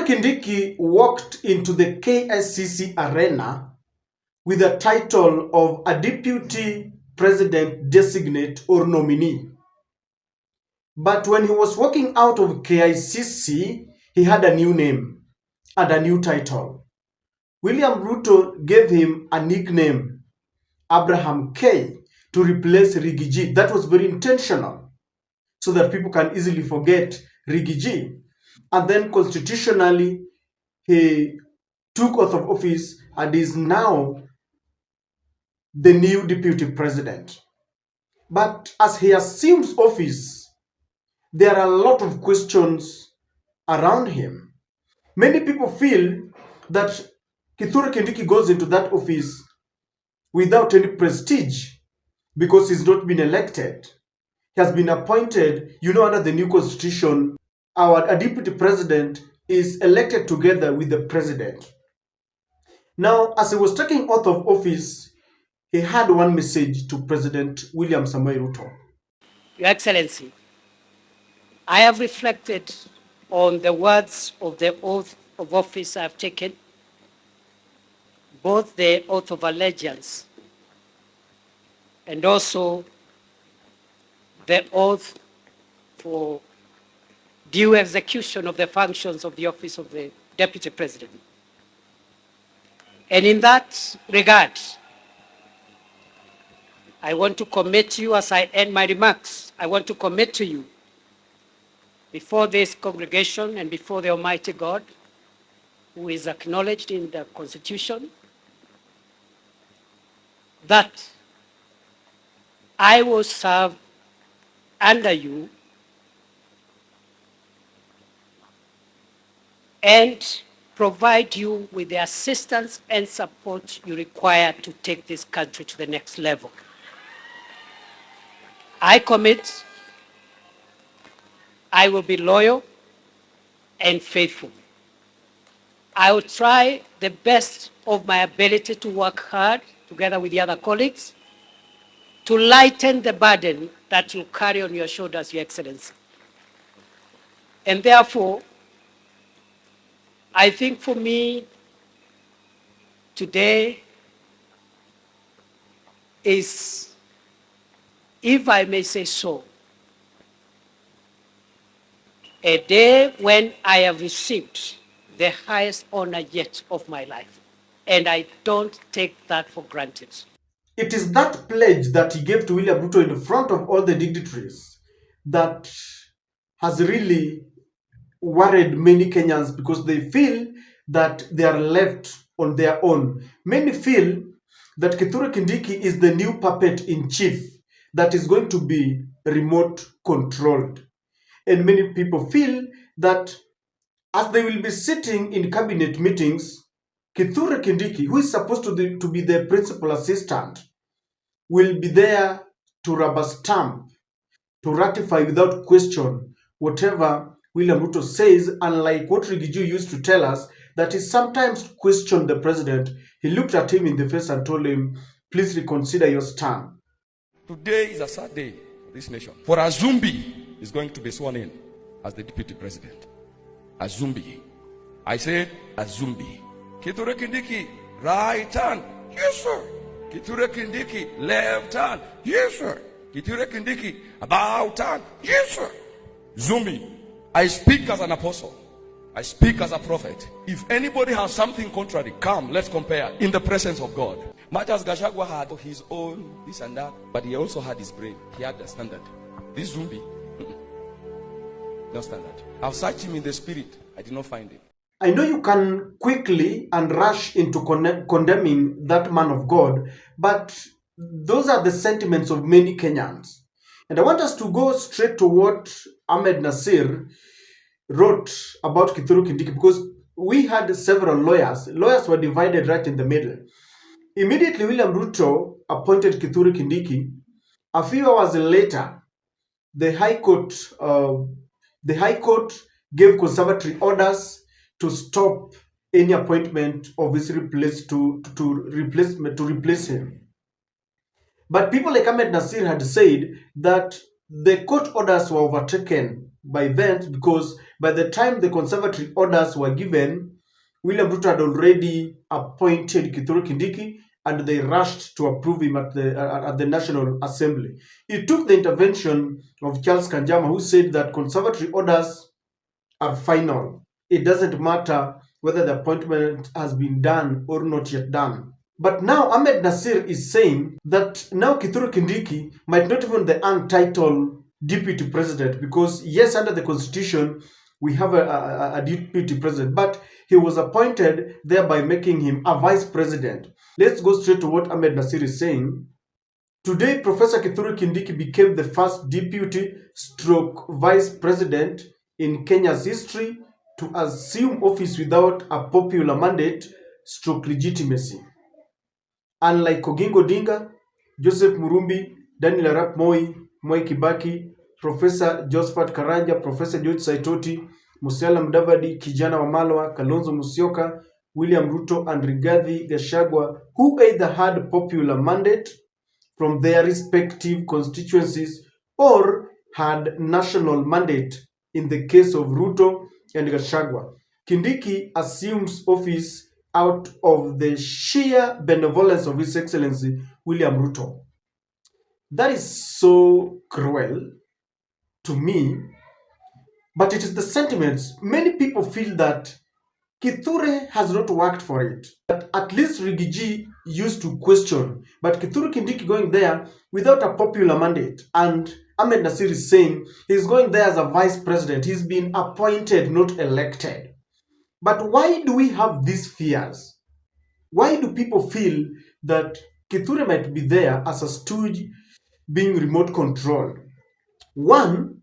Kindiki walked into the KICC arena with the title of a deputy president designate or nominee. But when he was walking out of KICC, he had a new name and a new title. William Ruto gave him a nickname, Abraham K, to replace Rigiji. That was very intentional so that people can easily forget Rigiji. And then constitutionally, he took oath of office and is now the new deputy president. But as he assumes office, there are a lot of questions around him. Many people feel that Kithure Kindiki goes into that office without any prestige because he's not been elected. He has been appointed, under the new constitution, a deputy president is elected together with the president. Now, as he was taking oath of office, he had one message to President William Samoei Ruto. Your Excellency, I have reflected on the words of the oath of office I have taken, both the oath of allegiance and also the oath for due execution of the functions of the office of the Deputy President. And in that regard, I want to commit to you as I end my remarks, I want to commit to you before this congregation and before the Almighty God, who is acknowledged in the Constitution, that I will serve under you and provide you with the assistance and support you require to take this country to the next level. I commit I will be loyal and faithful. I will try the best of my ability to work hard together with the other colleagues to lighten the burden that you carry on your shoulders, Your Excellency. And therefore, I think for me, today is, if I may say so, a day when I have received the highest honor yet of my life. And I don't take that for granted. It is that pledge that he gave to William Ruto in front of all the dignitaries that has really worried many Kenyans because they feel that they are left on their own. Many feel that Kithure Kindiki is the new puppet in chief that is going to be remote controlled. And many people feel that as they will be sitting in cabinet meetings, Kithure Kindiki, who is supposed to be the principal assistant, will be there to rubber stamp, to ratify without question whatever William Ruto says, unlike what Rigiju used to tell us, that he sometimes questioned the president. He looked at him in the face and told him, please reconsider your stand. Today is a sad day for this nation. For Azumbi is going to be sworn in as the deputy president. Azumbi. I said Azumbi. Kithure Kindiki, right hand. Yes, sir. Kithure Kindiki, left hand. Yes, sir. Kithure Kindiki, about hand. Yes, sir. Zumbi. I speak as an apostle. I speak as a prophet. If anybody has something contrary, come, let's compare in the presence of God. Much as Gachagua had his own this and that, but he also had his brain. He had the standard. This Zumbi, no standard. I've searched him in the spirit. I did not find him. I know you can quickly and rush into condemning that man of God, but those are the sentiments of many Kenyans. And I want us to go straight to what Ahmednasir wrote about Kithure Kindiki, because we had several lawyers. Lawyers were divided right in the middle. Immediately, William Ruto appointed Kithure Kindiki. A few hours later, the High Court gave conservatory orders to stop any appointment of his replace to replace him. But people like Ahmednasir had said that the court orders were overtaken by events because by the time the conservatory orders were given, William Ruto had already appointed Kithure Kindiki, and they rushed to approve him at the National Assembly. It took the intervention of Charles Kanjama, who said that conservatory orders are final. It doesn't matter whether the appointment has been done or not yet done. But now Ahmednasir is saying that now Kithure Kindiki might not even be the untitled deputy president, because yes, under the constitution we have a deputy president, but he was appointed, thereby making him a vice president. Let's go straight to what Ahmednasir is saying. Today, Professor Kithure Kindiki became the first deputy stroke vice president in Kenya's history to assume office without a popular mandate stroke legitimacy. Unlike Oginga Odinga, Joseph Murumbi, Daniel Arap Moi, Mwai Kibaki, Professor Josephat Karanja, Professor George Saitoti, Musalia Mudavadi, Kijana Wamalwa, Kalonzo Musyoka, William Ruto, and Rigathi Gachagua, who either had popular mandate from their respective constituencies or had national mandate in the case of Ruto and Gachagua. Kindiki assumes office out of the sheer benevolence of His Excellency William Ruto. That is so cruel to me, but it is the sentiments. Many people feel that Kithure has not worked for it. But at least Rigiji used to question. But Kithure Kindiki going there without a popular mandate. And Ahmednasir is saying he's going there as a vice president. He's been appointed, not elected. But why do we have these fears? Why do people feel that Kithure might be there as a stooge being remote controlled? One,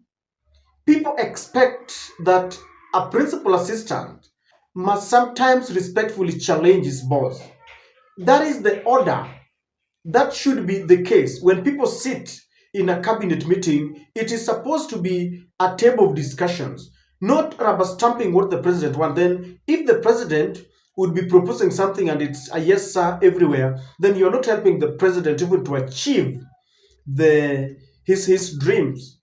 people expect that a principal assistant must sometimes respectfully challenge his boss. That is the order. That should be the case. When people sit in a cabinet meeting, it is supposed to be a table of discussions, not rubber stamping what the president wants. Then if the president would be proposing something and it's a yes sir everywhere, then you're not helping the president even to achieve his dreams.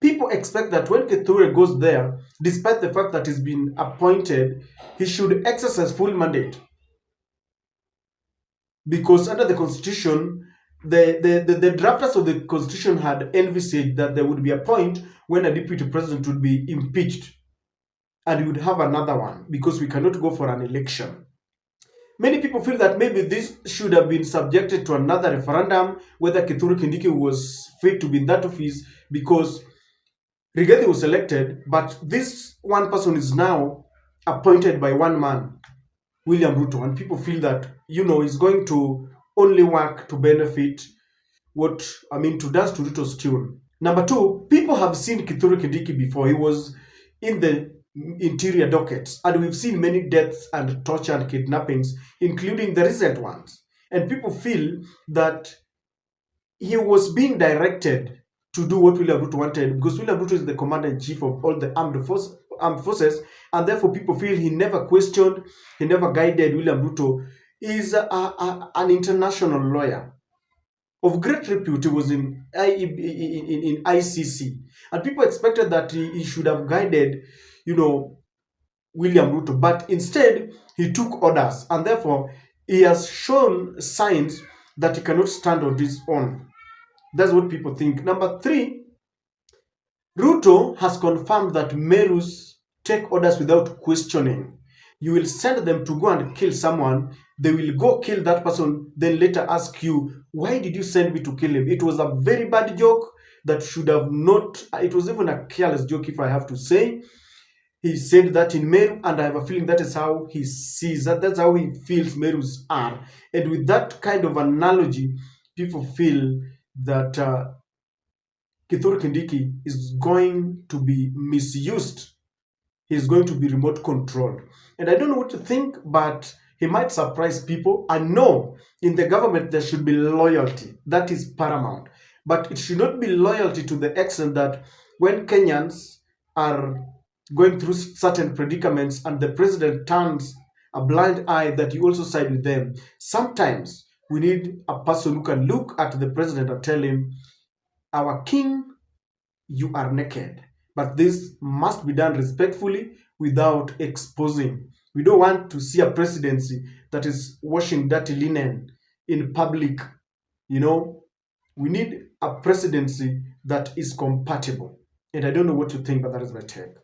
People expect that when Kithure goes there, despite the fact that he's been appointed, he should exercise full mandate. Because under the constitution, the drafters of the constitution had envisaged that there would be a point when a deputy president would be impeached and he would have another one, because we cannot go for an election. Many people feel that maybe this should have been subjected to another referendum, whether Kithure Kindiki was fit to be in that office, because Rigathi was elected, but this one person is now appointed by one man, William Ruto, and people feel that, he's going to only work to benefit to dance to Ruto's tune. Number two, people have seen Kithure Kindiki before. He was in the interior dockets, and we've seen many deaths and torture and kidnappings, including the recent ones. And people feel that he was being directed to do what William Ruto wanted, because William Ruto is the commander-in-chief of all the armed forces, and therefore people feel he never questioned, he never guided William Ruto. He is an international lawyer of great repute. He was in ICC, and people expected that he should have guided, William Ruto, but instead he took orders, and therefore he has shown signs that he cannot stand on his own. That's what people think. Number three, Ruto has confirmed that Merus take orders without questioning. You will send them to go and kill someone, they will go kill that person, then later ask you, why did you send me to kill him? It was a very bad joke that should have not, it was even a careless joke, if I have to say. He said that in Meru, and I have a feeling that is how he sees that. That's how he feels Merus are. And with that kind of analogy, people feel that Kithure Kindiki is going to be misused. He's going to be remote controlled. And I don't know what to think, but he might surprise people. I know in the government there should be loyalty. That is paramount. But it should not be loyalty to the extent that when Kenyans are going through certain predicaments and the president turns a blind eye, that you also side with them. Sometimes we need a person who can look at the president and tell him, our king, you are naked. But this must be done respectfully without exposing. We don't want to see a presidency that is washing dirty linen in public. You know, we need a presidency that is compatible. And I don't know what you think, but that is my take.